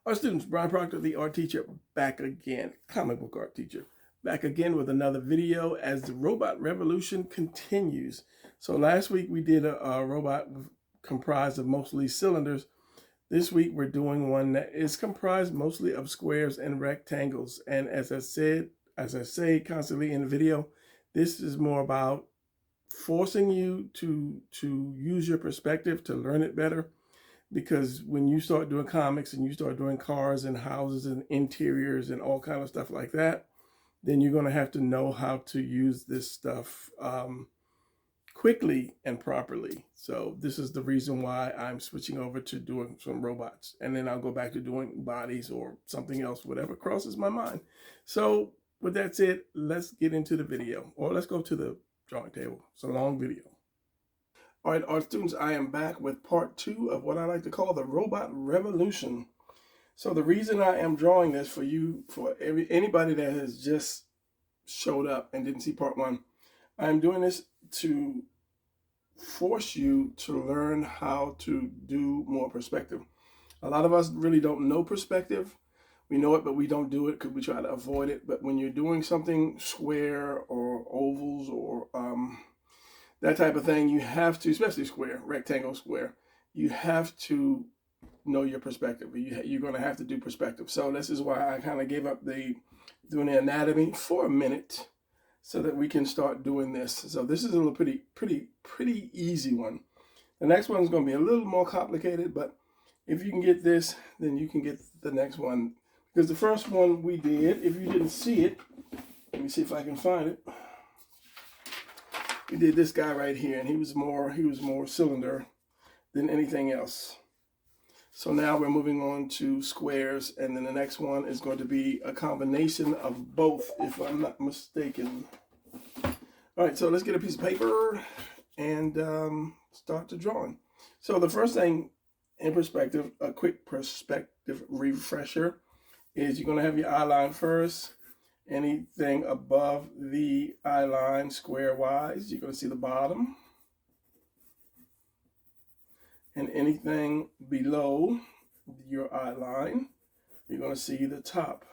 Our students, Brian Proctor, the art teacher, back again, comic book art teacher, back again with another video as the robot revolution continues. So last week we did a robot comprised of mostly cylinders. This week we're doing one that is comprised mostly of squares and rectangles. And as I say constantly in the video, this is more about forcing you to use your perspective to learn it better. Because when you start doing comics and you start doing cars and houses and interiors and all kind of stuff like that, then you're going to have to know how to use this stuff quickly and properly. So this is the reason why I'm switching over to doing some robots, and then I'll go back to doing bodies or something else, whatever crosses my mind. So with that said, let's get into the video, or let's go to the drawing table. It's a long video. All right, art students, I am back with part 2 of what I like to call the robot revolution. So the reason I am drawing this for you, for anybody that has just showed up and didn't see part 1, I am doing this to force you to learn how to do more perspective. A lot of us really don't know perspective. We know it, but we don't do it because we try to avoid it. But when you're doing something square or ovals or that type of thing, you have to, especially square, rectangle, square, you have to know your perspective. You're going to have to do perspective. So this is why I kind of gave up doing the anatomy for a minute so that we can start doing this. So this is a little pretty easy one. The next one is going to be a little more complicated, but if you can get this, then you can get the next one. Because the first one we did, if you didn't see it, let me see if I can find it. We did this guy right here, and he was more cylinder than anything else. So now we're moving on to squares, and then the next one is going to be a combination of both, if I'm not mistaken. All right, so let's get a piece of paper and start the drawing. So the first thing in perspective, a quick perspective refresher, is you're going to have your eye line first. Anything above the eye line square-wise, you're going to see the bottom. And anything below your eye line, you're going to see the top.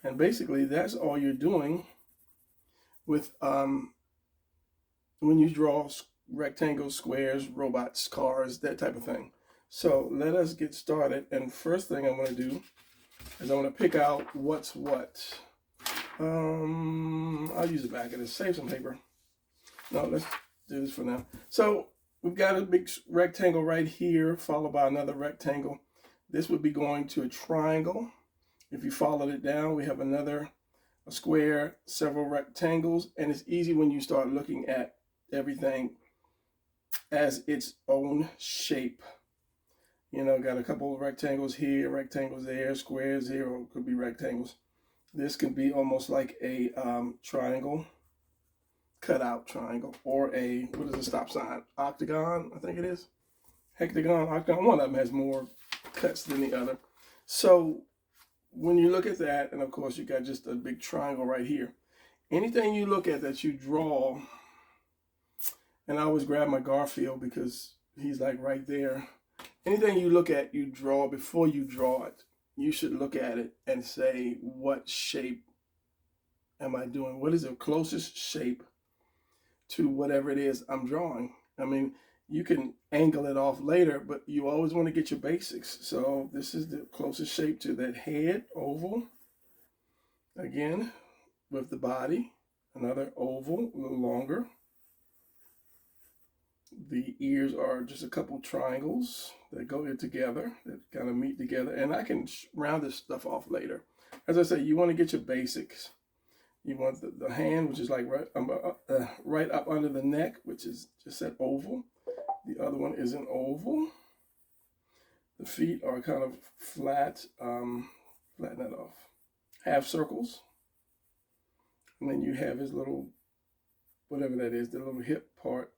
And basically, that's all you're doing with when you draw rectangles, squares, robots, cars, that type of thing. So let us get started. And first thing I'm going to do is I'm going to pick out what's what. I'll use it back and save some paper. No, let's do this for now. So we've got a big rectangle right here, followed by another rectangle. This would be going to a triangle. If you followed it down, we have a square, several rectangles, and it's easy when you start looking at everything as its own shape. You know, got a couple of rectangles here, rectangles there, squares here, or it could be rectangles. This can be almost like a triangle, cutout triangle, or a, what is the stop sign? Octagon, I think it is. Hectagon, octagon. One of them has more cuts than the other. So when you look at that, and of course you got just a big triangle right here. Anything you look at that you draw, and I always grab my Garfield because he's like right there. Anything you look at, you draw before you draw it. You should look at it and say, what shape am I doing? What is the closest shape to whatever it is I'm drawing? I mean, you can angle it off later, but you always want to get your basics. So this is the closest shape to that head, oval. Again, with the body, another oval, a little longer. The ears are just a couple triangles that go in together, that kind of meet together. And I can round this stuff off later. As I say, you want to get your basics. You want the hand, which is like right up under the neck, which is just that oval. The other one is an oval. The feet are kind of flat, flatten that off. Half circles. And then you have his little, whatever that is, the little hip part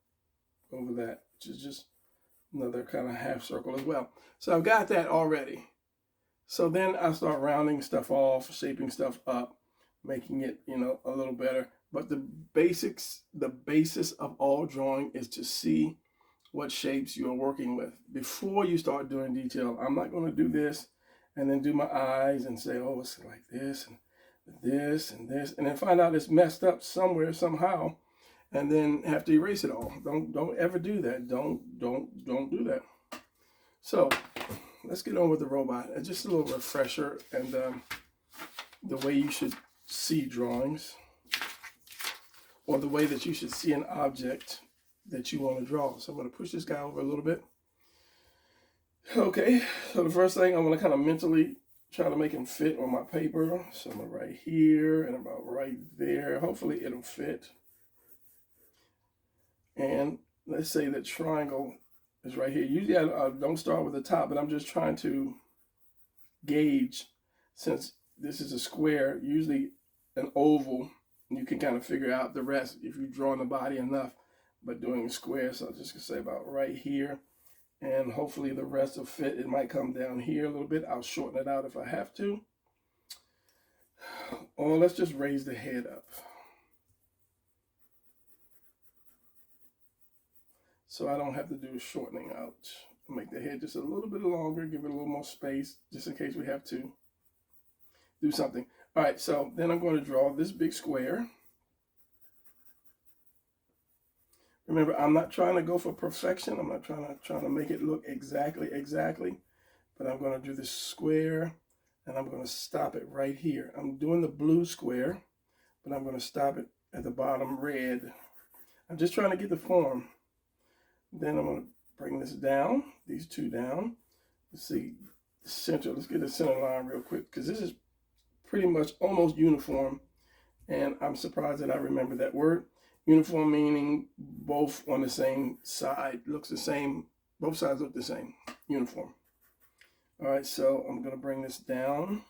over that, which is just another kind of half circle as well. So I've got that already. So then I start rounding stuff off, shaping stuff up, making it, you know, a little better. But the basis of all drawing is to see what shapes you're working with before you start doing detail. I'm not going to do this and then do my eyes and say, oh, it's like this and this and this, and then find out it's messed up somewhere, somehow, and then have to erase it all. Don't ever do that. Don't do that. So let's get on with the robot. Just a little refresher and the way you should see drawings, or the way that you should see an object that you want to draw. So I'm going to push this guy over a little bit. Okay, so the first thing, I want to kind of mentally try to make him fit on my paper. So I'm right here and about right there. Hopefully it'll fit. And let's say the triangle is right here. Usually I don't start with the top, but I'm just trying to gauge, since this is a square, usually an oval, you can kind of figure out the rest if you're drawing the body enough. But doing a square, so I'm just going to say about right here. And hopefully the rest will fit. It might come down here a little bit. I'll shorten it out if I have to. Or let's just raise the head up. So I don't have to do a shortening out. Make the head just a little bit longer, give it a little more space, just in case we have to do something. All right, so then I'm going to draw this big square. Remember, I'm not trying to go for perfection. I'm not trying to make it look exactly, but I'm going to do this square, and I'm going to stop it right here. I'm doing the blue square, but I'm going to stop it at the bottom red. I'm just trying to get the form. Then I'm going to bring this down, these two down. Let's see, the center. Let's get the center line real quick, because this is pretty much almost uniform, and I'm surprised that I remember that word. Uniform meaning both on the same side, looks the same, both sides look the same, uniform. All right, so I'm gonna bring this down.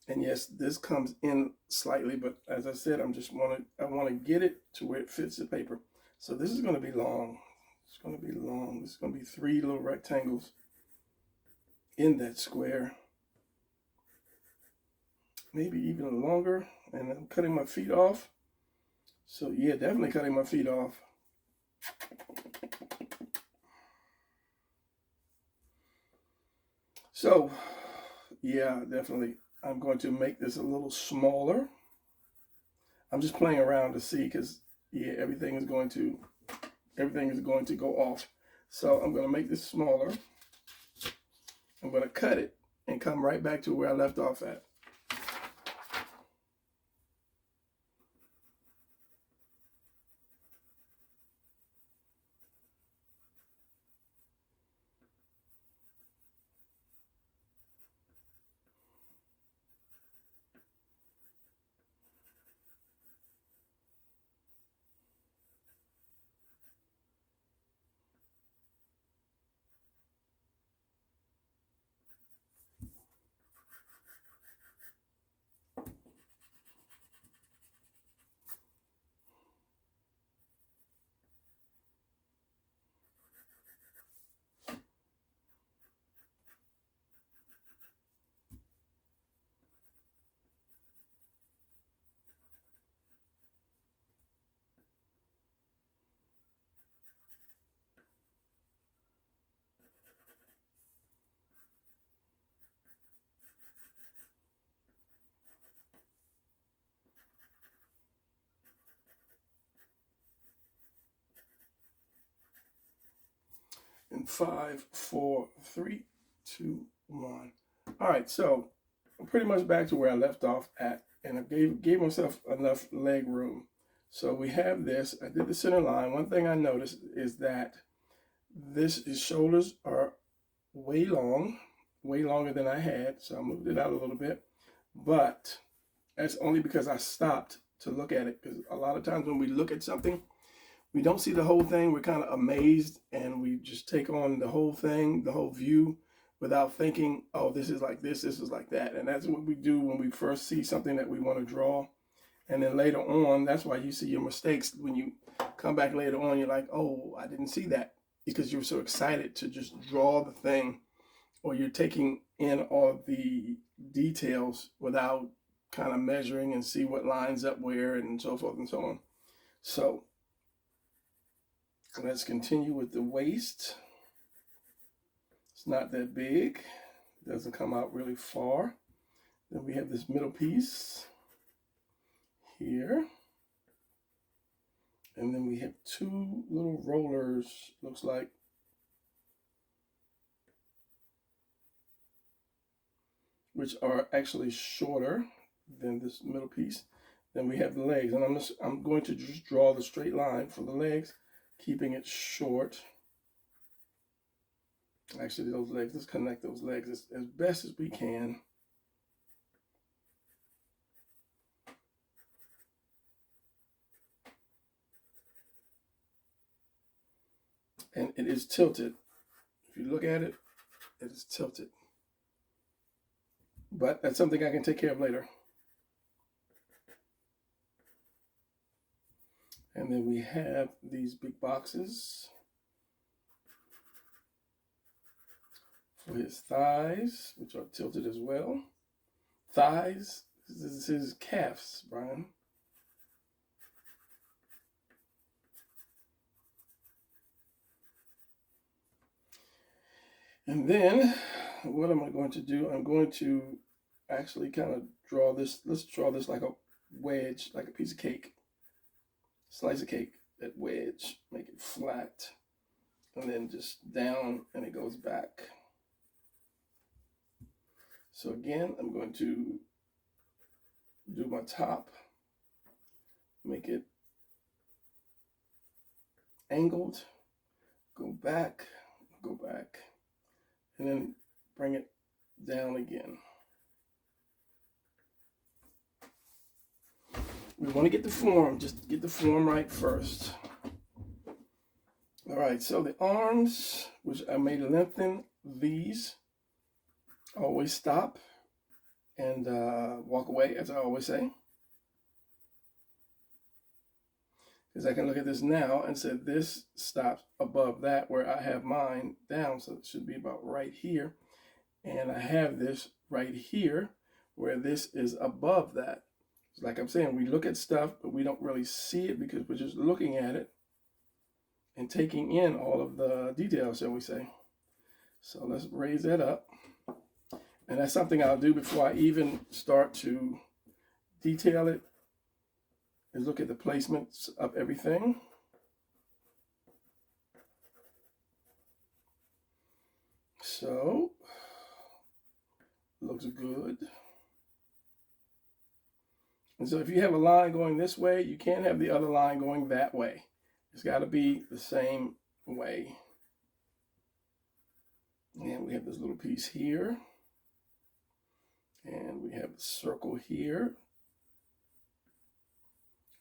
And yes, this comes in slightly, but as I said, I wanna get it to where it fits the paper. So this is gonna be long. It's gonna be long. It's gonna be 3 little rectangles in that square. Maybe even longer, and I'm cutting my feet off. So yeah, definitely cutting my feet off. So yeah, definitely. I'm going to make this a little smaller. I'm just playing around to see, because yeah, everything is going to go off. So I'm going to make this smaller. I'm going to cut it and come right back to where I left off at. In 5, 4, 3, 2, 1. All right, so I'm pretty much back to where I left off at, and I gave myself enough leg room. So we have this. I did the center line. One thing I noticed is that his shoulders are way long, way longer than I had. So I moved it out a little bit, but that's only because I stopped to look at it. Because a lot of times when we look at something, we don't see the whole thing. We're kind of amazed, and we just take on the whole thing, the whole view, without thinking, oh, this is like this is like that. And that's what we do when we first see something that we want to draw. And then later on, that's why you see your mistakes. When you come back later on, you're like, oh, I didn't see that, because you're so excited to just draw the thing, or you're taking in all the details without kind of measuring and see what lines up where and so forth and so on. So let's continue with the waist. It's not that big. doesn't come out really far. Then we have this middle piece here. And then we have two little rollers, looks like. Which are actually shorter than this middle piece. Then we have the legs. And I'm going to just draw the straight line for the legs, keeping it short. Actually, those legs, let's connect those legs as best as we can. And it is tilted. If you look at it, it is tilted. But that's something I can take care of later. And then we have these big boxes for his thighs, which are tilted as well. Thighs, this is his calves, Brian. And then, what am I going to do? I'm going to actually kind of draw this. Let's draw this like a wedge, like a piece of cake. Slice of cake, that wedge, make it flat. And then just down, and it goes back. So again, I'm going to do my top, make it angled, go back, and then bring it down again. We want to get the form, just get the form right first. All right, so the arms, which I made lengthen these, always stop and walk away, as I always say. Because I can look at this now and say this stops above that where I have mine down, so it should be about right here. And I have this right here where this is above that. Like I'm saying, we look at stuff, but we don't really see it because we're just looking at it and taking in all of the details, shall we say. So let's raise that up. And that's something I'll do before I even start to detail it, is look at the placements of everything. So, looks good. And so if you have a line going this way, you can't have the other line going that way. It's got to be the same way. And we have this little piece here. And we have the circle here.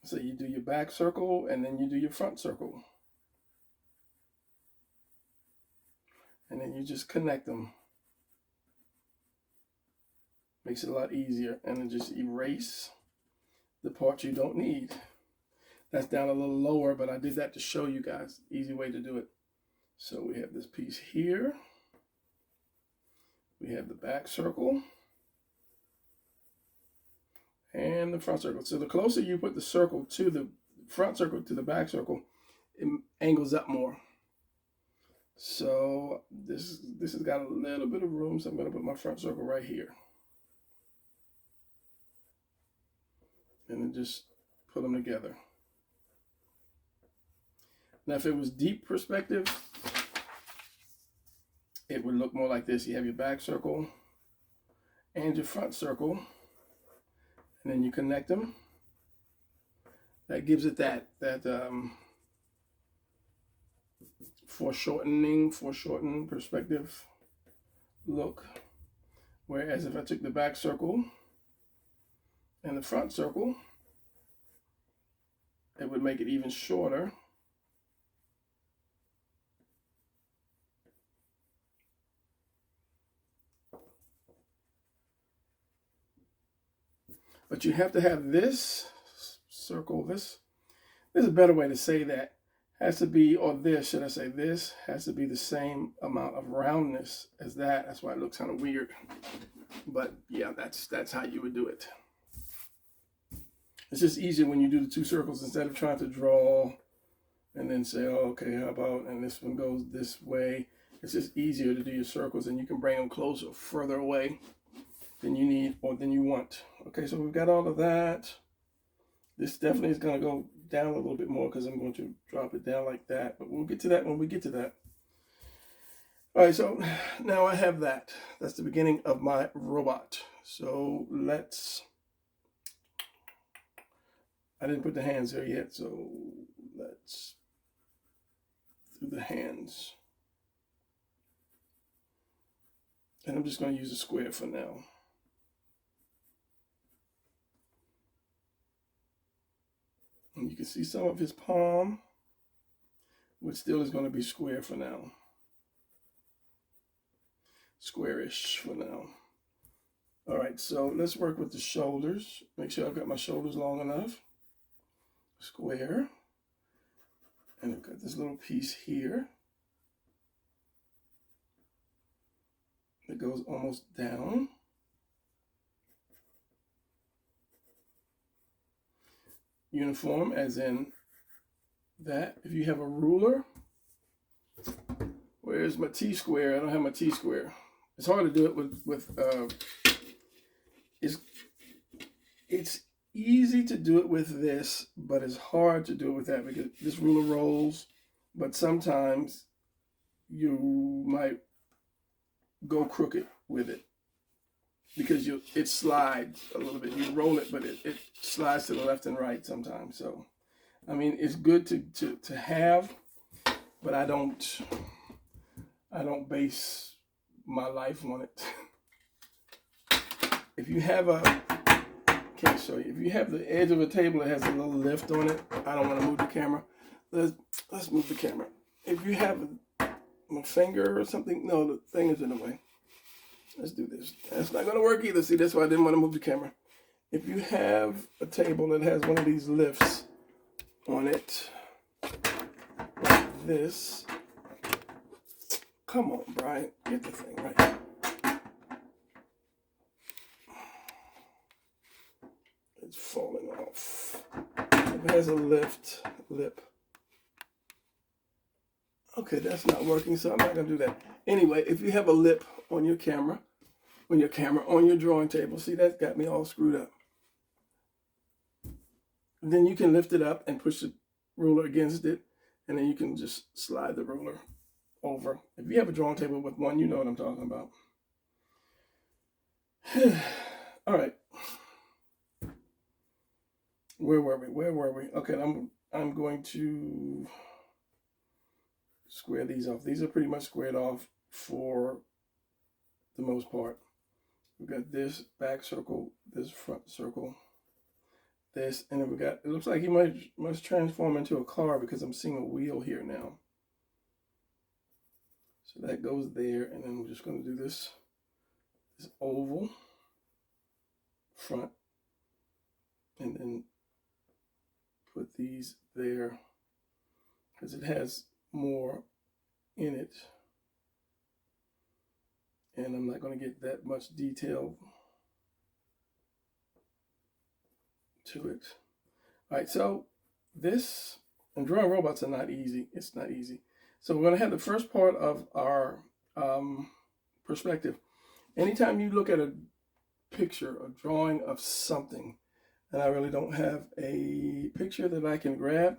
So you do your back circle and then you do your front circle. And then you just connect them. Makes it a lot easier. And then just erase the parts you don't need. That's down a little lower, but I did that to show you guys. Easy way to do it. So we have this piece here. We have the back circle. And the front circle. So the closer you put the circle to the front circle to the back circle, it angles up more. So this has got a little bit of room, so I'm going to put my front circle right here. And then just put them together. Now if it was deep perspective, it would look more like this. You have your back circle and your front circle. And then you connect them. That gives it that foreshortened perspective look. Whereas if I took the back circle and the front circle, it would make it even shorter. But you have to have this circle, this is a better way to say that, has to be, or this, should I say this, has to be the same amount of roundness as that. That's why it looks kind of weird. But yeah, that's how you would do it. It's just easier when you do the two circles instead of trying to draw and then say, oh, okay, how about, and this one goes this way. It's just easier to do your circles, and you can bring them closer or further away than you need or than you want. Okay, so we've got all of that. This definitely is going to go down a little bit more because I'm going to drop it down like that, but we'll get to that when we get to that. All right, so now I have that. That's the beginning of my robot. So I didn't put the hands there yet, so let's do the hands. And I'm just going to use a square for now. And you can see some of his palm, which still is going to be square for now. Squarish for now. All right, so let's work with the shoulders. Make sure I've got my shoulders long enough. Square. And I've got this little piece here that goes almost down. Uniform, as in that. If you have a ruler, where's my T-square? I don't have my T-square. It's hard to do it with it's easy to do it with this, but it's hard to do it with that because this ruler rolls, but sometimes you might go crooked with it because it slides a little bit. You roll it, but it slides to the left and right sometimes. So, I mean, it's good to have, but I don't base my life on it. If you have can't show you. If you have the edge of a table that has a little lift on it, I don't want to move the camera. Let's move the camera. If you have my finger or something, no, the thing is in the way. Let's do this. That's not going to work either. See, that's why I didn't want to move the camera. If you have a table that has one of these lifts on it, like this, come on, Brian, get the thing right. It's falling off. If it has a lip. Okay, that's not working, so I'm not going to do that. Anyway, if you have a lip on your camera, on your drawing table, see, that got me all screwed up. Then you can lift it up and push the ruler against it, and then you can just slide the ruler over. If you have a drawing table with one, you know what I'm talking about. All right. Where were we? Okay, I'm going to square these off. These are pretty much squared off for the most part. We've got this back circle, this front circle, this, and then we got, it looks like he must transform into a car because I'm seeing a wheel here now. So that goes there, and then we're just going to do this oval front, and then put these there because it has more in it, and I'm not going to get that much detail to it. All right, so this, and drawing robots are not easy. It's not easy. So we're going to have the first part of our perspective. Anytime you look at a picture, a drawing of something, and I really don't have a picture that I can grab,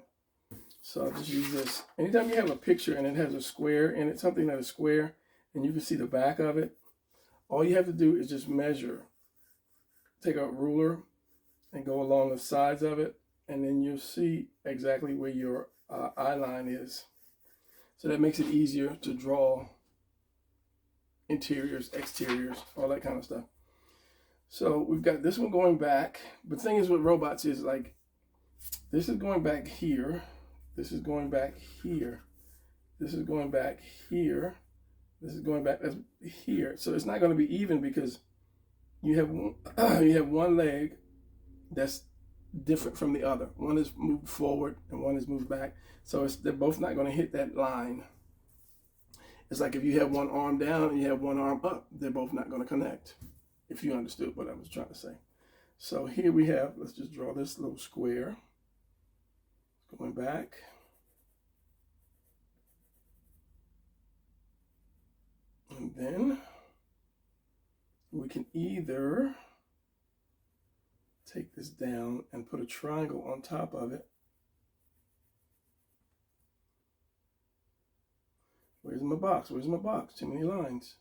so I'll just use this. Anytime you have a picture and it has a square in it, something that is square, and you can see the back of it, all you have to do is just measure. Take a ruler and go along the sides of it, and then you'll see exactly where your eye line is. So that makes it easier to draw interiors, exteriors, all that kind of stuff. So we've got this one going back. But the thing is with robots is like, this is going back here. This is going back here. This is going back here. This is going back here. So it's not going to be even because you have one leg that's different from the other. One is moved forward and one is moved back. So they're both not going to hit that line. It's like if you have one arm down and you have one arm up, they're both not going to connect. If you understood what I was trying to say. So here we have, let's just draw this little square. Going back. And then we can either take this down and put a triangle on top of it. Where's my box? Where's my box? Too many lines.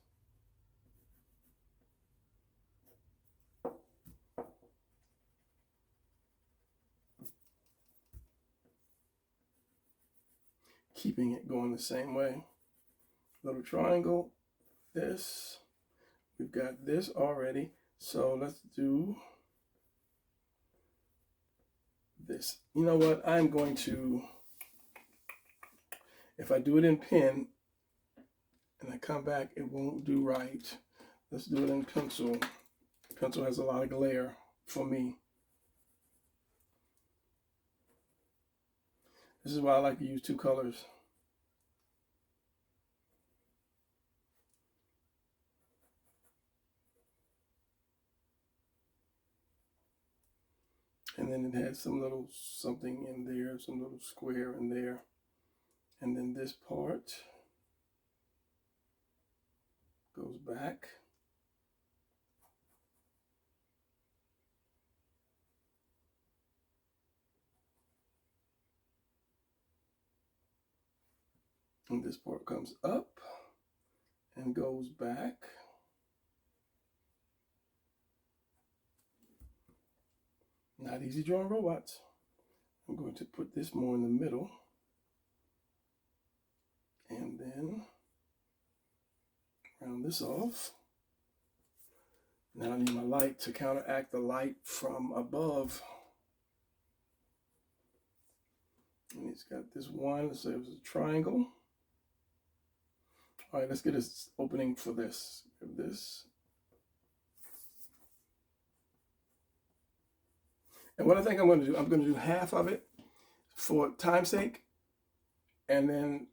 Keeping it going the same way. Little triangle, this. We've got this already. So let's do this. You know what? I'm going to, if I do it in pen and I come back, it won't do right. Let's do it in pencil. Pencil has a lot of glare for me. This is why I like to use two colors. And then it has some little something in there, some little square in there. And then this part goes back. And this part comes up and goes back. Not easy drawing robots. I'm going to put this more in the middle. And then round this off. Now I need my light to counteract the light from above. And it's got this one, so it was a triangle. All right, let's get an opening for this. This. And what I think I'm going to do half of it for time's sake, and then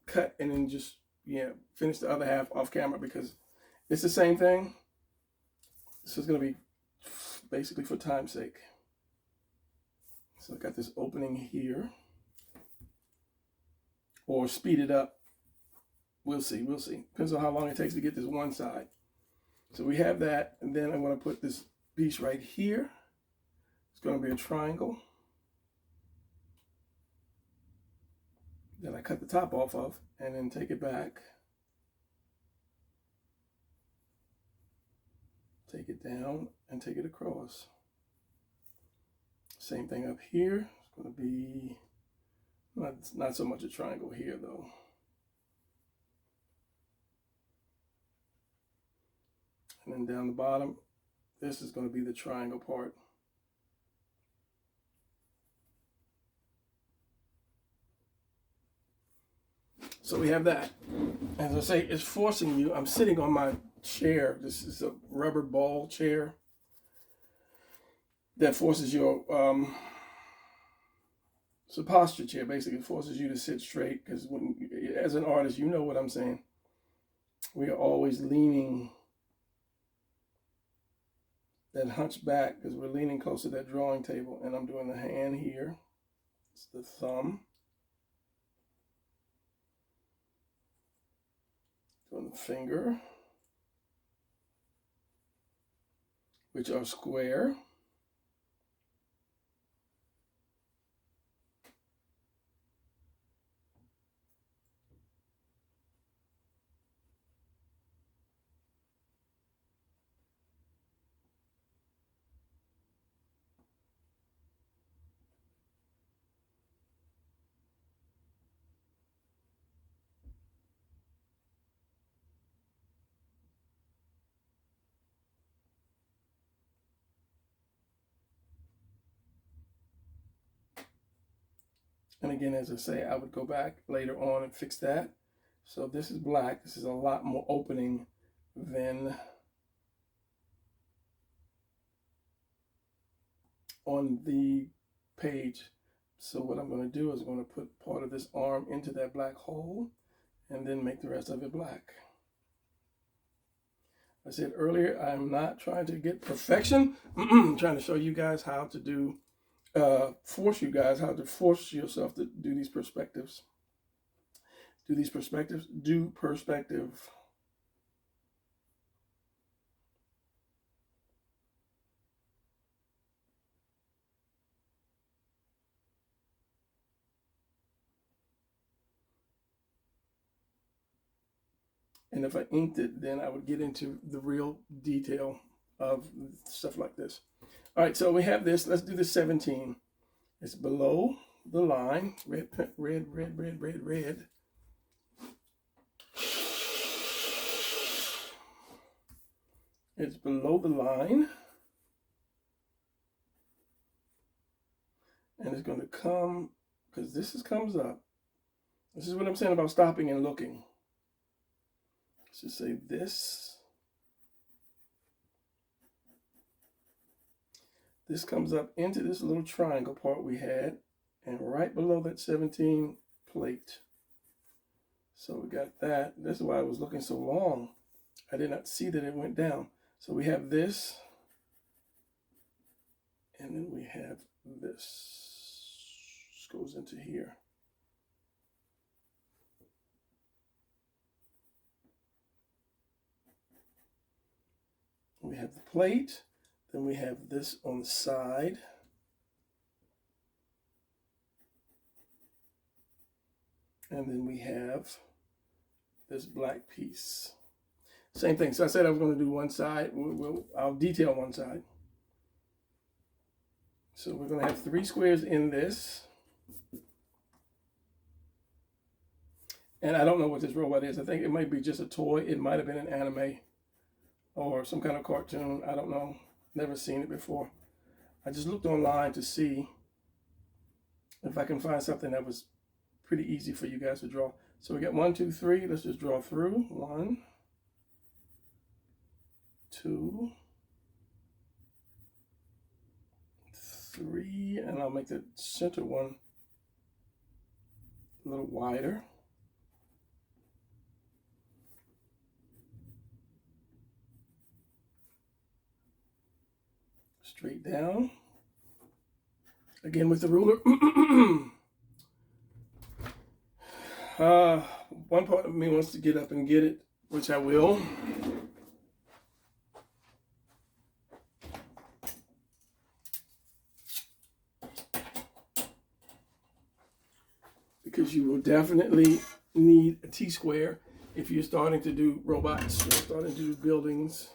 cut and then just, finish the other half off camera because it's the same thing. This is going to be basically for time's sake. So I got this opening here, or speed it up. We'll see. Depends on how long it takes to get this one side. So we have that, and then I'm going to put this piece right here. It's going to be a triangle that I cut the top off of, and then take it back, take it down, and take it across. Same thing up here. It's going to be not so much a triangle here though. And then down the bottom, this is going to be the triangle part. So we have that. As I say, it's forcing you. I'm sitting on my chair. This is a rubber ball chair that forces your, it's a posture chair, basically. It forces you to sit straight because as an artist, you know what I'm saying. We are always leaning that hunch back because we're leaning close to that drawing table, and I'm doing the hand here. It's the thumb. Doing the finger, which are square. And again, as I say, I would go back later on and fix that. So this is black. This is a lot more opening than on the page. So what I'm going to do is I'm going to put part of this arm into that black hole and then make the rest of it black. I said earlier, I'm not trying to get perfection. I'm trying to show you guys how to do force yourself to do these perspectives. do these perspectives, do perspective. And if I inked it, then I would get into the real detail of stuff like this. All right, so we have this. Let's do the 17. It's below the line. Red, red, red, red, red, red. It's below the line. And it's going to come, because this comes up. This is what I'm saying about stopping and looking. Let's just say this. This comes up into this little triangle part we had, and right below that 17 plate. So we got that. This is why I was looking so long. I did not see that it went down. So we have this, and then we have this. This goes into here. We have the plate, then we have this on the side. And then we have this black piece. Same thing. So I said I was going to do one side. I'll detail one side. So we're going to have 3 squares in this. And I don't know what this robot is. I think it might be just a toy. It might have been an anime or some kind of cartoon. I don't know. Never seen it before. I just looked online to see if I can find something that was pretty easy for you guys to draw. So we got 1, 2, 3. Let's just draw through. 1, 2, 3, and I'll make the center one a little wider. Straight down. Again with the ruler. One part of me wants to get up and get it, which I will. Because you will definitely need a T-square if you're starting to do robots or starting to do buildings.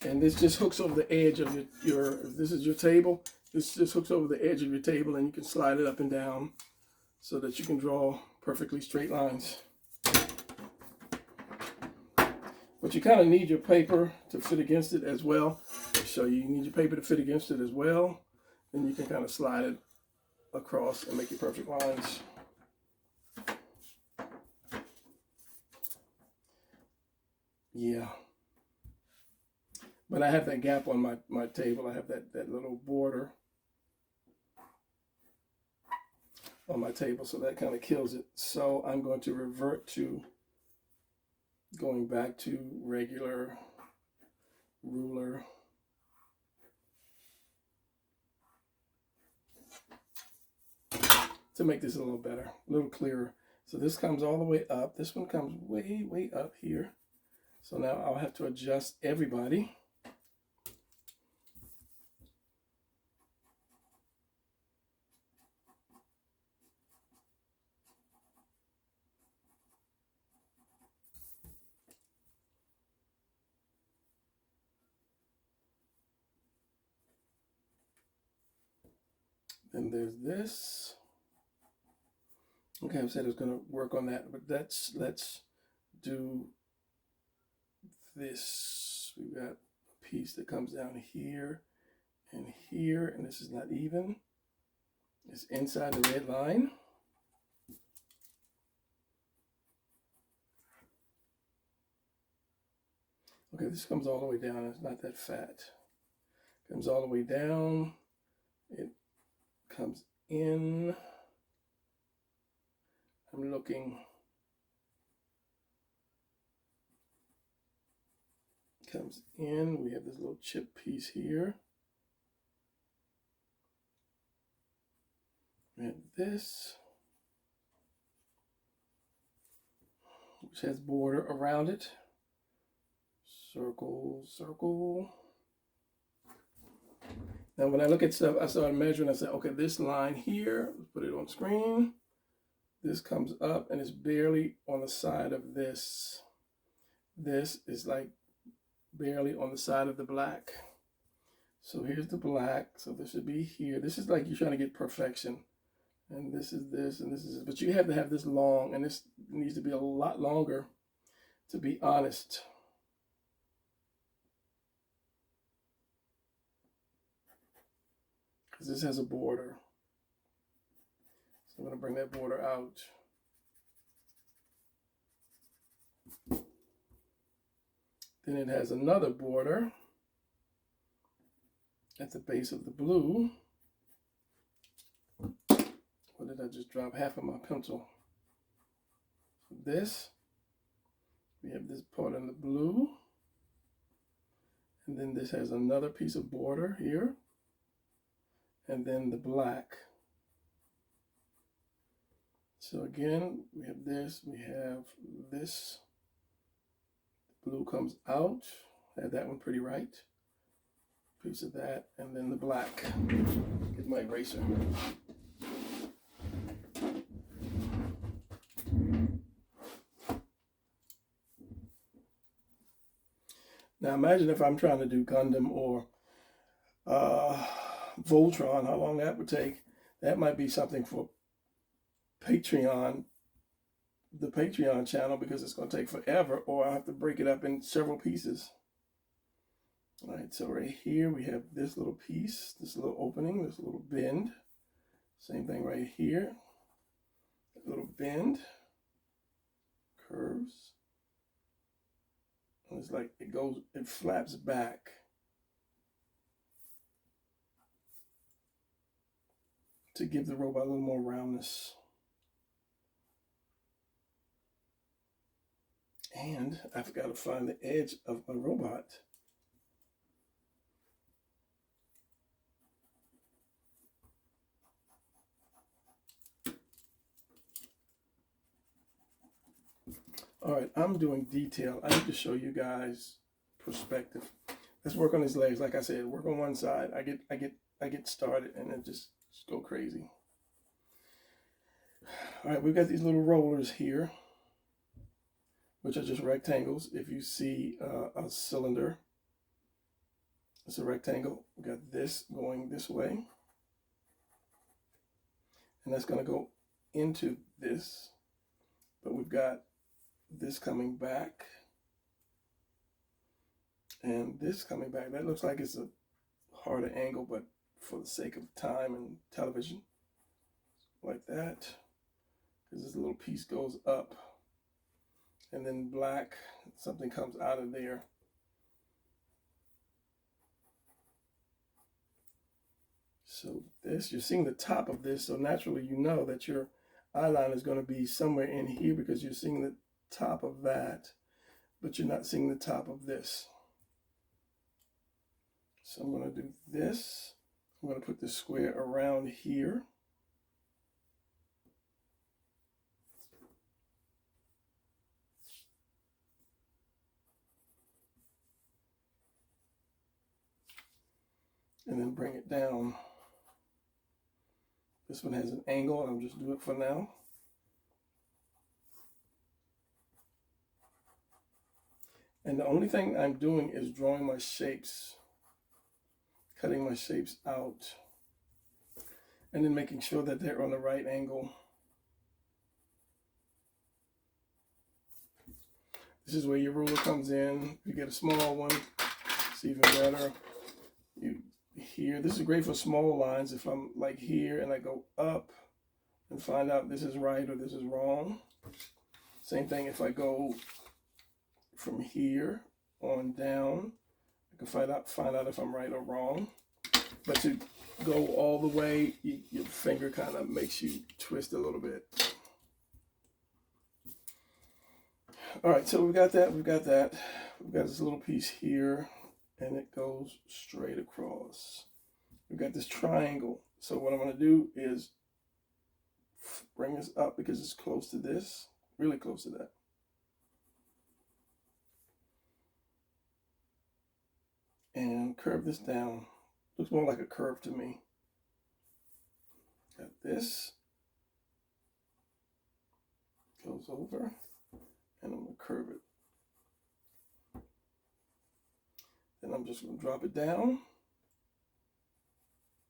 And this just hooks over the edge of your if this is your table, this just hooks over the edge of your table, and you can slide it up and down so that you can draw perfectly straight lines. But you kind of need your paper to fit against it as well. So you need your paper to fit against it as well. Then you can kind of slide it across and make your perfect lines. Yeah. But I have that gap on my table. I have that little border on my table, so that kind of kills it. So I'm going to revert to going back to regular ruler. To make this a little better, a little clearer. So this comes all the way up. This one comes way, way up here. So now I'll have to adjust everybody. Then there's this. Okay, I said I was going to work on that, but let's do this. We've got a piece that comes down here, and this is not even. It's inside the red line. Okay, this comes all the way down. It's not that fat. Comes all the way down. It comes in. I'm looking. Comes in. We have this little chip piece here. We have this, which has border around it. Circle, circle. Now when I look at stuff, I started measuring. I said, okay, this line here, let's put it on screen. This comes up and it's barely on the side of this. This is like barely on the side of the black. So here's the black. So this should be here. This is like you're trying to get perfection. And this is this, and this is this. But you have to have this long, and this needs to be a lot longer, to be honest. Because this has a border. So I'm going to bring that border out. Then it has another border at the base of the blue. What did I just drop? Half of my pencil. This, we have this part in the blue. And then this has another piece of border here. And then the black. So again, we have this, we have this. Blue comes out. I had that one pretty right. Piece of that, and then the black. Get my eraser. Now imagine if I'm trying to do Gundam or Voltron, how long that would take. That might be something for Patreon, the Patreon channel, because it's going to take forever, or I have to break it up in several pieces. All right, so right here we have this little piece, this little opening, this little bend. Same thing right here. A little bend, curves. And it's like it flaps back. To give the robot a little more roundness. And I've got to find the edge of my robot. All right, I'm doing detail. I need to show you guys perspective. Let's work on his legs. Like I said, work on one side. I get started and then just go crazy. All right, we've got these little rollers here, which are just rectangles. If you see a cylinder, it's a rectangle. We got this going this way, and that's going to go into this. But we've got this coming back, and this coming back. That looks like it's a harder angle, but for the sake of time and television, like that, because this little piece goes up, and then black, something comes out of there. So this, you're seeing the top of this, so naturally you know that your eyeline is going to be somewhere in here because you're seeing the top of that, but you're not seeing the top of this. So I'm going to do this. I'm going to put this square around here. And then bring it down. This one has an angle, and I'll just do it for now. And the only thing I'm doing is drawing my shapes, cutting my shapes out, and then making sure that they're on the right angle. This is where your ruler comes in. If you get a small one, it's even better. Here, this is great for small lines. If I'm like here and I go up and find out this is right or this is wrong. Same thing if I go from here on down, I can find out if I'm right or wrong. But to go all the way, your finger kind of makes you twist a little bit. All right, so we've got that. We've got this little piece here, and it goes straight across. We've got this triangle. So what I'm going to do is bring this up because it's close to this, really close to that. And curve this down. Looks more like a curve to me. Got this. Goes over. And I'm going to curve it. Then I'm just going to drop it down.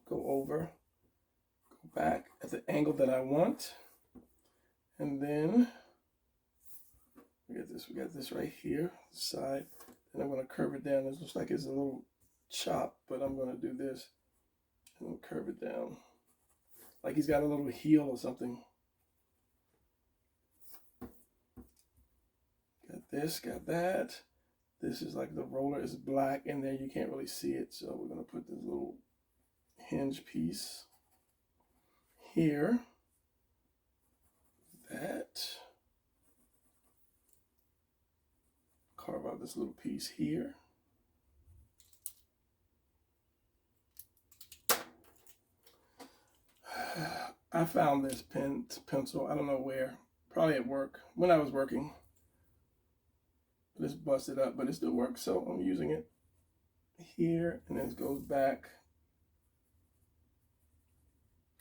Go over. Go back at the angle that I want. And then we got this right here, side. And I'm going to curve it down. It looks like it's a little chop, but I'm going to do this and curve it down. Like he's got a little heel or something. Got this, got that. This is like the roller is black in there. You can't really see it. So we're going to put this little hinge piece here. That. Carve out this little piece here. I found this pencil, I don't know where, probably at work, when I was working. It's busted up, but it still works, so I'm using it here, and then it goes back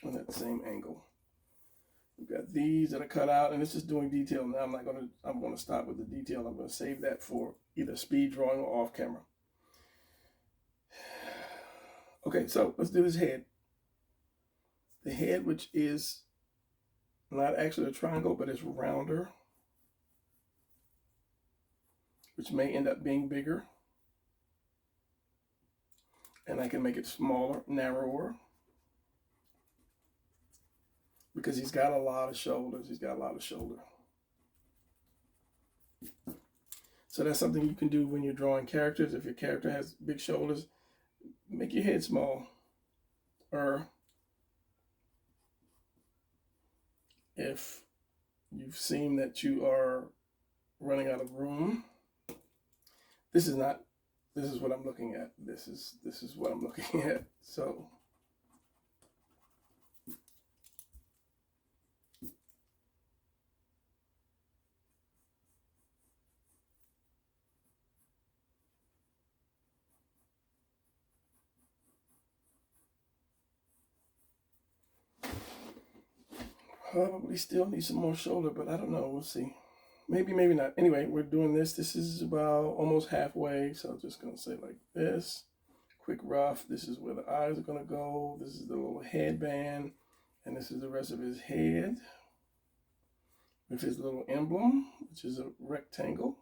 on that same angle. We've got these that are cut out, and this is doing detail now. I'm gonna stop with the detail. I'm gonna save that for either speed drawing or off camera. Okay, so let's do this head. The head, which is not actually a triangle, but it's rounder, which may end up being bigger. And I can make it smaller, narrower, because he's got a lot of shoulders. He's got a lot of shoulder. So that's something you can do when you're drawing characters. If your character has big shoulders, make your head small. Or if you've seen that you are running out of room, this is what I'm looking at. This is what I'm looking at. So probably still need some more shoulder, but I don't know. We'll see. Maybe, maybe not. Anyway, we're doing this. This is about almost halfway. So I'm just going to say like this. Quick rough. This is where the eyes are going to go. This is the little headband. And this is the rest of his head. With his little emblem, which is a rectangle.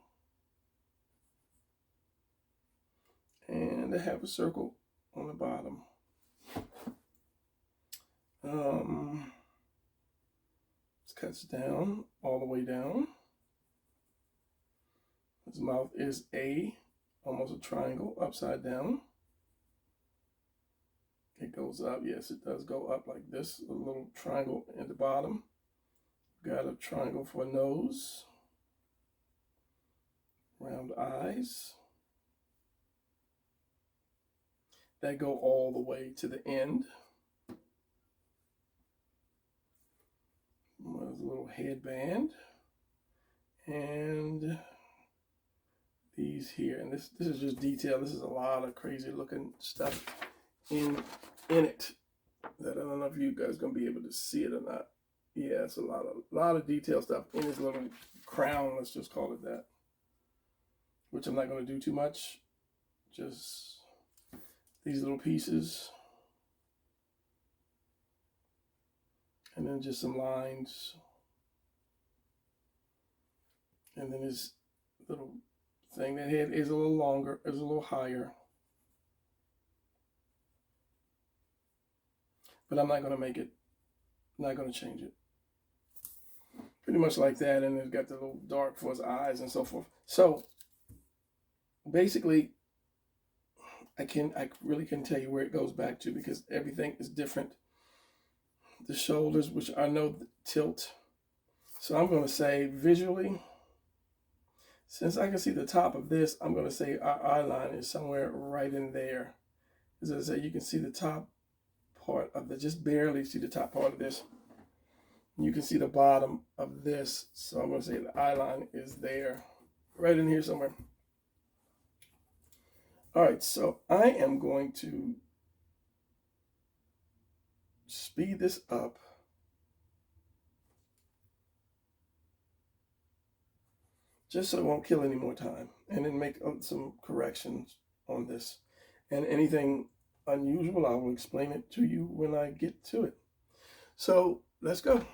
And I have a circle on the bottom. Cuts down all the way down. His mouth is almost a triangle, upside down. It goes up, yes, it does go up like this, a little triangle at the bottom. Got a triangle for a nose, round eyes. That go all the way to the end. There's a little headband, and these here, and this is just detail. This is a lot of crazy looking stuff in it that I don't know if you guys gonna be able to see it or not. Yeah, it's a lot of detail stuff in his little crown. Let's just call it that. Which I'm not gonna do too much. Just these little pieces. And then just some lines. And then his little thing. That head is a little longer, is a little higher. But I'm not going to make it, I'm not going to change it. Pretty much like that. And it's got the little dark for his eyes and so forth. So basically, I really can't tell you where it goes back to because everything is different. The shoulders, which I know tilt. So I'm going to say visually, since I can see the top of this, I'm going to say our eye line is somewhere right in there. As I say, you can see the top part of the, just barely see the top part of this. You can see the bottom of this. So I'm going to say the eye line is there, right in here somewhere. All right, so I am going to speed this up. Just so it won't kill any more time. And then make some corrections on this. And anything unusual, I will explain it to you when I get to it. So let's go.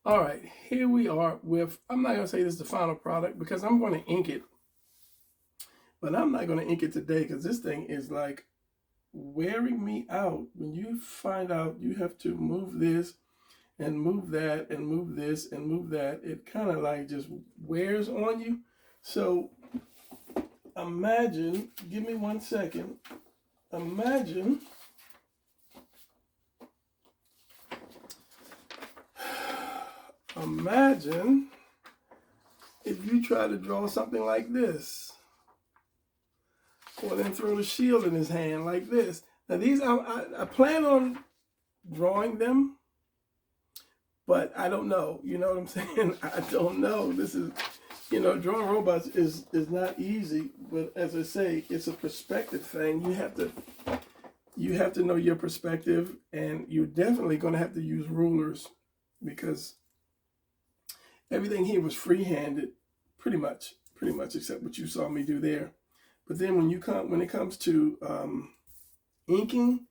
All right, here we are with, I'm not going to say this is the final product because I'm going to ink it, but I'm not going to ink it today because this thing is like wearing me out. When you find out you have to move this and move that and move this and move that, it kind of like just wears on you. So imagine, give me 1 second, imagine imagine if you try to draw something like this, or then throw the shield in his hand like this. Now these, I plan on drawing them, but I don't know. You know what I'm saying? I don't know. This is, you know, drawing robots is not easy. But as I say, it's a perspective thing. You have to know your perspective, and you're definitely going to have to use rulers because everything here was free-handed, pretty much, except what you saw me do there. But then when it comes to inking,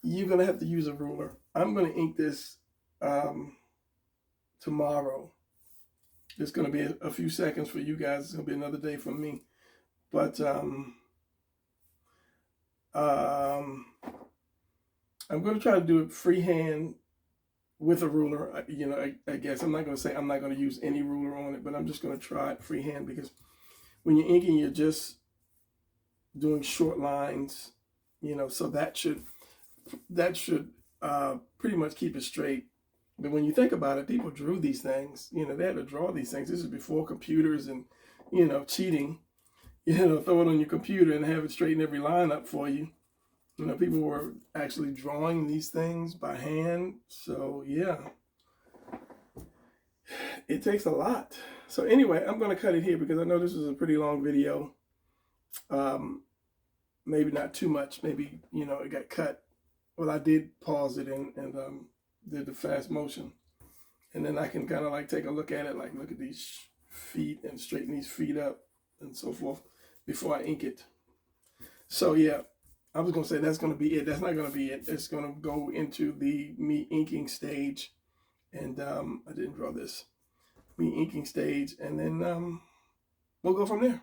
you're gonna have to use a ruler. I'm gonna ink this tomorrow. It's gonna be a few seconds for you guys. It's gonna be another day for me. But I'm gonna try to do it freehand with a ruler. You know, I guess I'm not gonna say I'm not gonna use any ruler on it, but I'm just gonna try it freehand because when you're inking, you're just doing short lines, you know, so that should pretty much keep it straight. But when you think about it, people drew these things, you know, they had to draw these things. This is before computers and, you know, cheating, you know, throw it on your computer and have it straighten every line up for you. You know, people were actually drawing these things by hand. So yeah, it takes a lot. So anyway, I'm going to cut it here because I know this is a pretty long video. Maybe not too much. Maybe, you know, it got cut. Well, I did pause it and did the fast motion. And then I can kind of like take a look at it, like look at these feet and straighten these feet up and so forth before I ink it. So yeah, I was going to say that's going to be it. That's not going to be it. It's going to go into the me inking stage. And I didn't draw this. Me inking stage. And then we'll go from there.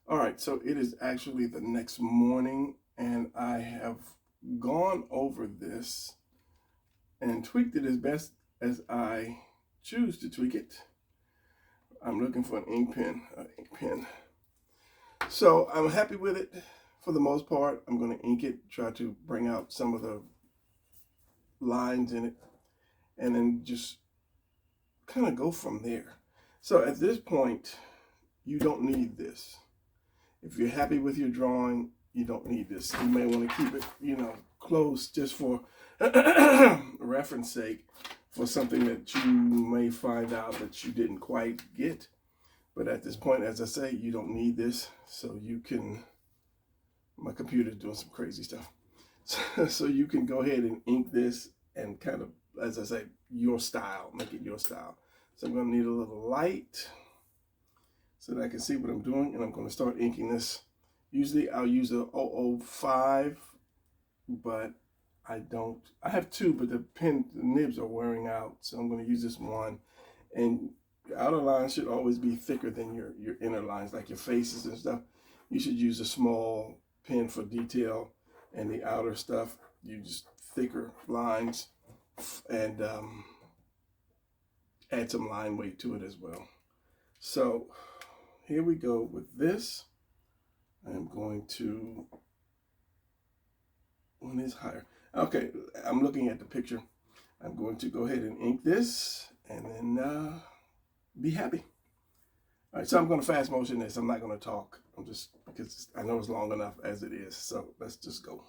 All right, so it is actually the next morning, and I have gone over this and tweaked it as best as I choose to tweak it. I'm looking for an ink pen. So I'm happy with it for the most part. I'm going to ink it, try to bring out some of the lines in it, and then just kind of go from there. So at this point, you don't need this. If you're happy with your drawing, you don't need this. You may want to keep it, you know, close just for reference sake, for something that you may find out that you didn't quite get. But at this point, as I say, you don't need this. So you can, my computer's doing some crazy stuff. So you can go ahead and ink this and kind of, as I say, your style, make it your style. So I'm going to need a little light so that I can see what I'm doing, and I'm going to start inking this. Usually I'll use a 005, but I have two, but the nibs are wearing out, so I'm going to use this one. And your outer lines should always be thicker than your inner lines, like your faces and stuff. You should use a small pen for detail, and the outer stuff, you just thicker lines, and add some line weight to it as well. So here we go with this. I'm going to, one is higher. Okay, I'm looking at the picture. I'm going to go ahead and ink this and then be happy. All right, so I'm going to fast motion this. I'm not going to talk. I'm just, because I know it's long enough as it is. So let's just go.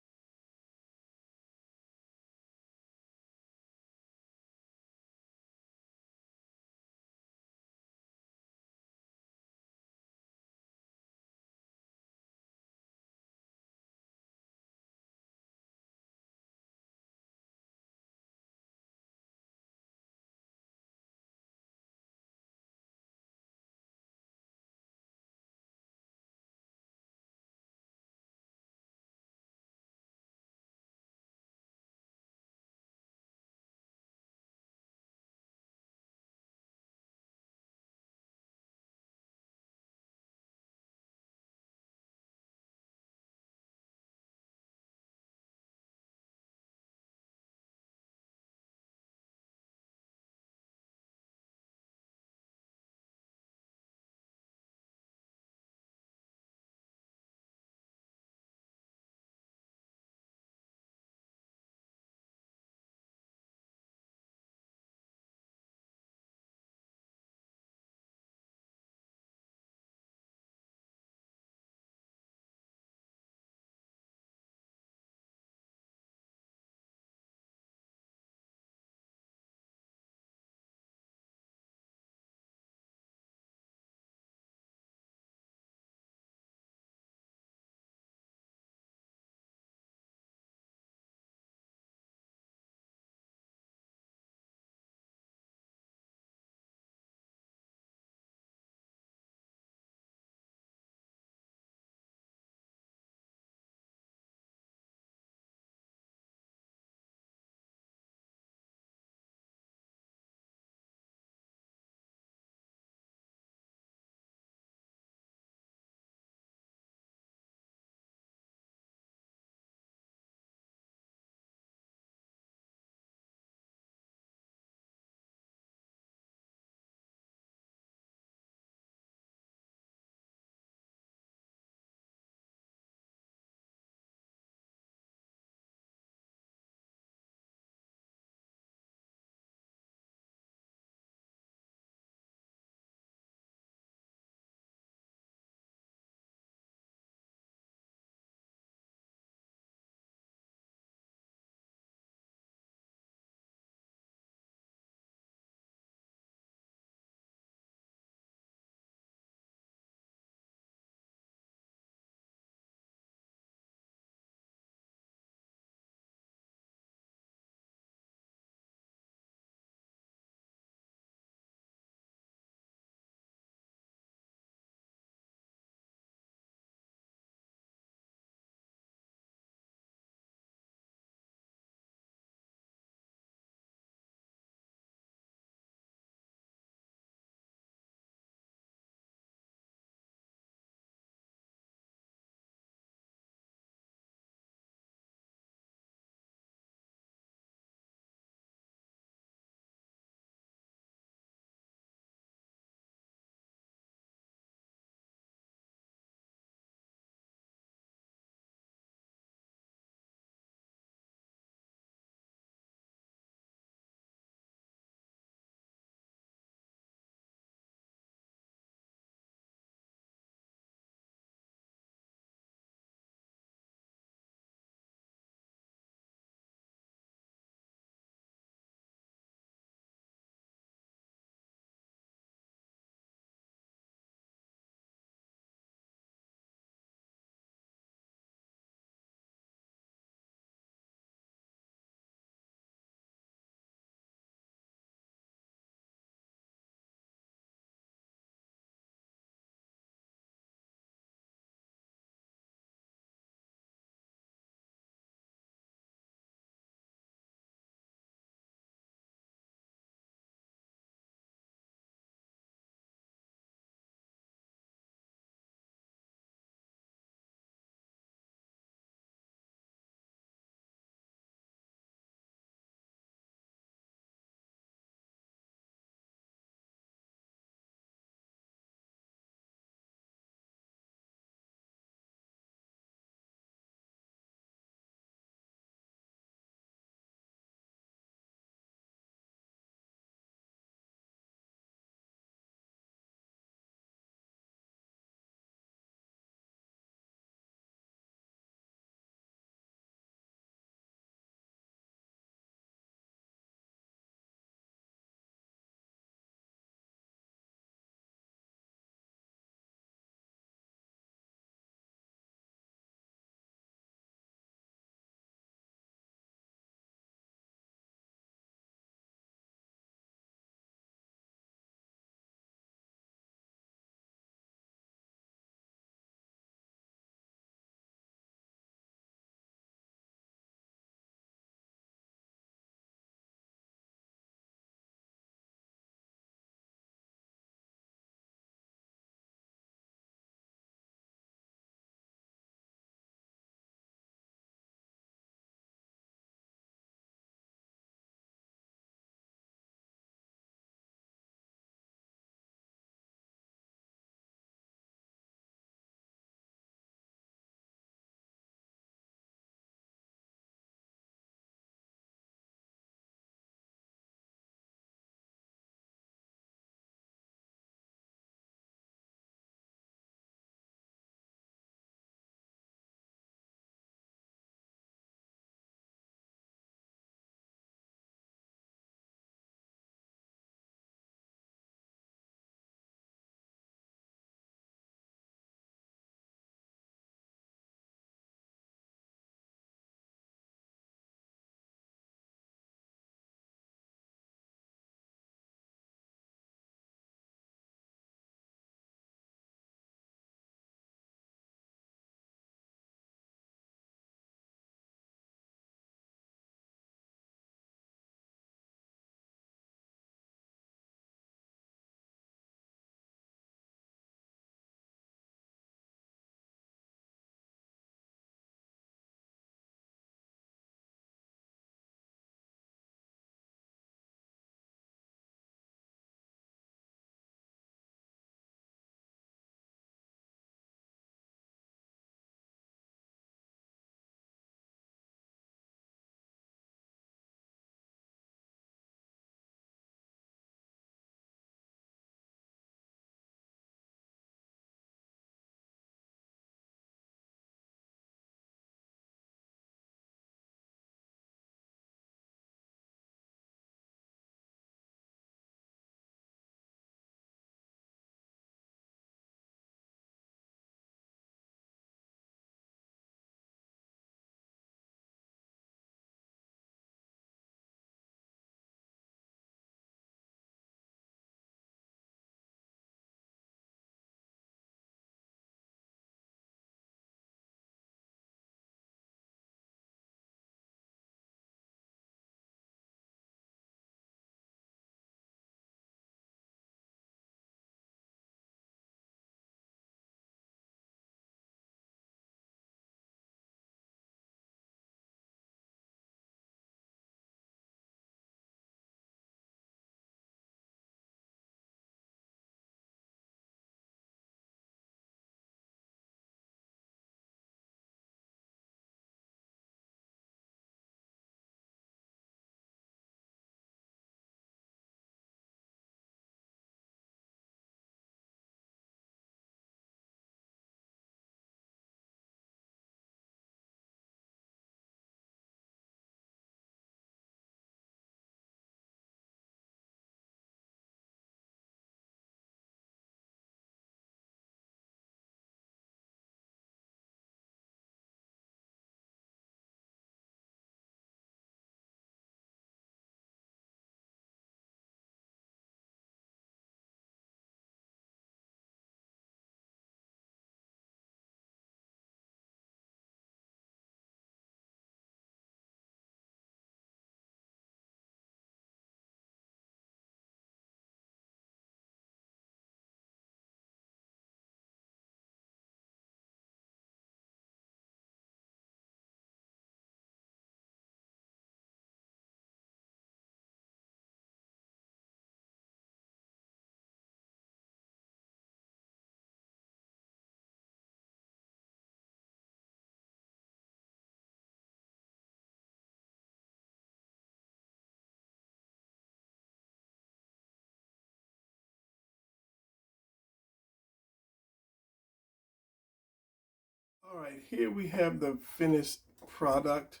All right, here we have the finished product.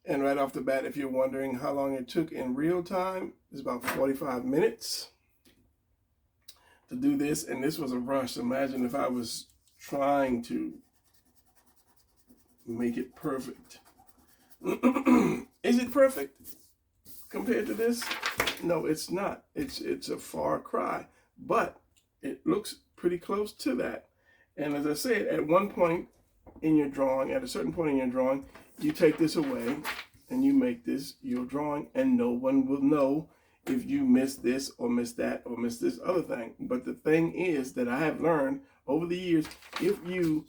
And right off the bat, if you're wondering how long it took in real time, it's about 45 minutes to do this. And this was a rush. Imagine if I was trying to make it perfect. Is it perfect compared to this? No, it's not. It's a far cry, but it looks pretty close to that. And as I said, at one point in your drawing, at a certain point in your drawing, you take this away and you make this your drawing, and no one will know if you missed this or missed that or missed this other thing. But the thing is that I have learned over the years, if you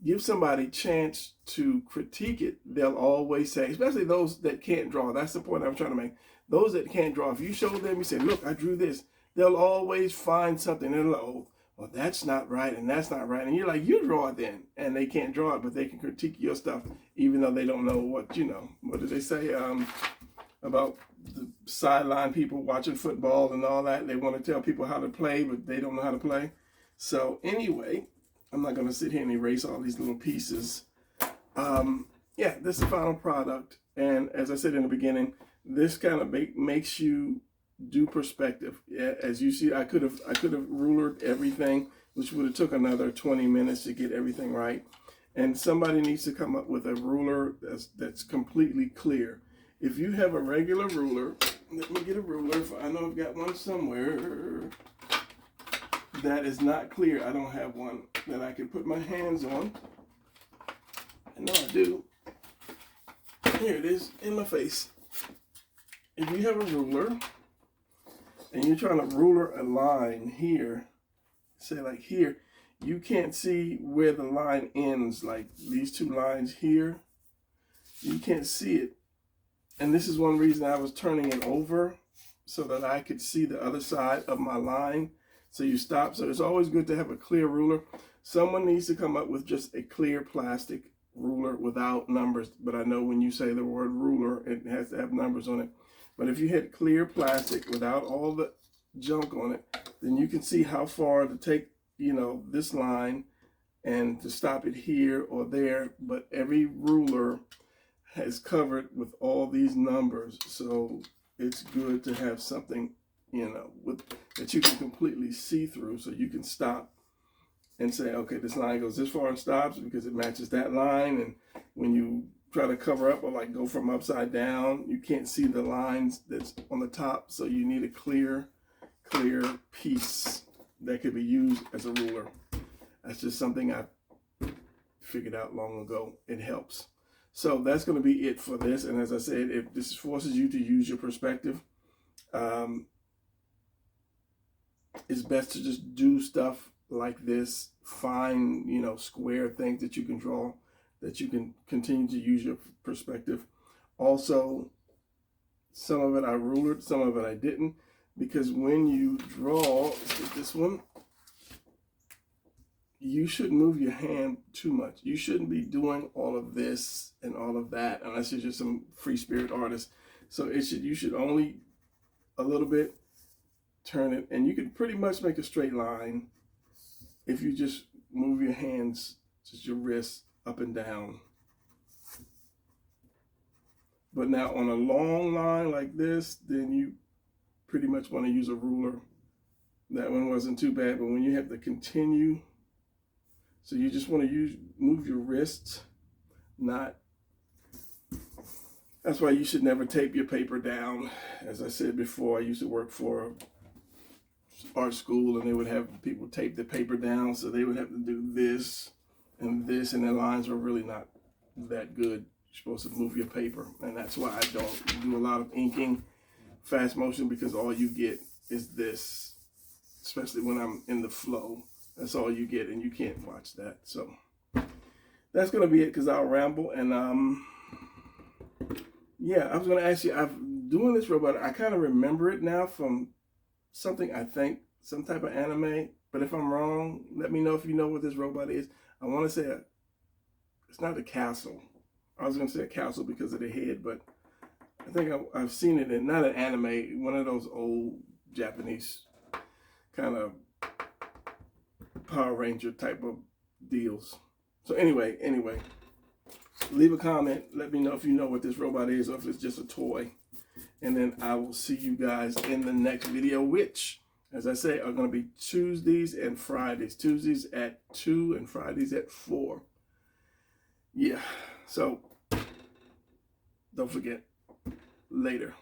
give somebody a chance to critique it, they'll always say, especially those that can't draw. That's the point I'm trying to make. Those that can't draw, if you show them, you say, look, I drew this, they'll always find something. They're like, oh, well, that's not right, and that's not right. And you're like, you draw it then. And they can't draw it, but they can critique your stuff, even though they don't know what, what do they say about the sideline people watching football and all that? They want to tell people how to play, but they don't know how to play. So anyway, I'm not going to sit here and erase all these little pieces. Yeah, this is the final product. And as I said in the beginning, this kind of makes you do perspective. As you see, I could have rulered everything, which would have took another 20 minutes to get everything right. And somebody needs to come up with a ruler that's completely clear. If you have a regular ruler, let me get a ruler. I know I've got one somewhere that is not clear. I don't have one that I can put my hands on. I know I do. Here it is in my face. If you have a ruler and you're trying to ruler a line here, say like here, you can't see where the line ends, like these two lines here. You can't see it. And this is one reason I was turning it over so that I could see the other side of my line. So you stop. So it's always good to have a clear ruler. Someone needs to come up with just a clear plastic ruler without numbers. But I know when you say the word ruler, it has to have numbers on it. But if you had clear plastic without all the junk on it, then you can see how far to take, this line and to stop it here or there. But every ruler has covered with all these numbers. So it's good to have something, that you can completely see through, so you can stop and say, okay, this line goes this far and stops because it matches that line. And when you try to cover up or like go from upside down, you can't see the lines that's on the top. So you need a clear piece that could be used as a ruler. That's just something I figured out long ago. It helps. So that's going to be it for this. And as I said, if this forces you to use your perspective, it's best to just do stuff like this. Find, square things that you can draw, that you can continue to use your perspective. Also, some of it I rulered, some of it I didn't, because when you draw, let's get this one, you shouldn't move your hand too much. You shouldn't be doing all of this and all of that unless you're just some free spirit artist. So you should only a little bit turn it, and you can pretty much make a straight line if you just move your hands, just your wrists up and down. But now on a long line like this, then you pretty much want to use a ruler. That one wasn't too bad, but when you have to continue, so you just want to move your wrists, that's why you should never tape your paper down. As I said before, I used to work for art school, and they would have people tape the paper down, so they would have to do this, and their lines were really not that good. You're supposed to move your paper, and that's why I don't do a lot of inking, fast motion, because all you get is this, especially when I'm in the flow. That's all you get, and you can't watch that. So that's going to be it, because I'll ramble. And yeah, I was going to ask you, I'm doing this robot. I kind of remember it now from something, I think, some type of anime. But if I'm wrong, let me know if you know what this robot is. I want to say it's not a castle. I was going to say a castle because of the head, but I think I've seen it in, not an anime, one of those old Japanese kind of Power Ranger type of deals. So anyway, leave a comment. Let me know if you know what this robot is or if it's just a toy. And then I will see you guys in the next video, which, as I say, are going to be Tuesdays and Fridays. Tuesdays at 2 and Fridays at 4. Yeah, so don't forget, later.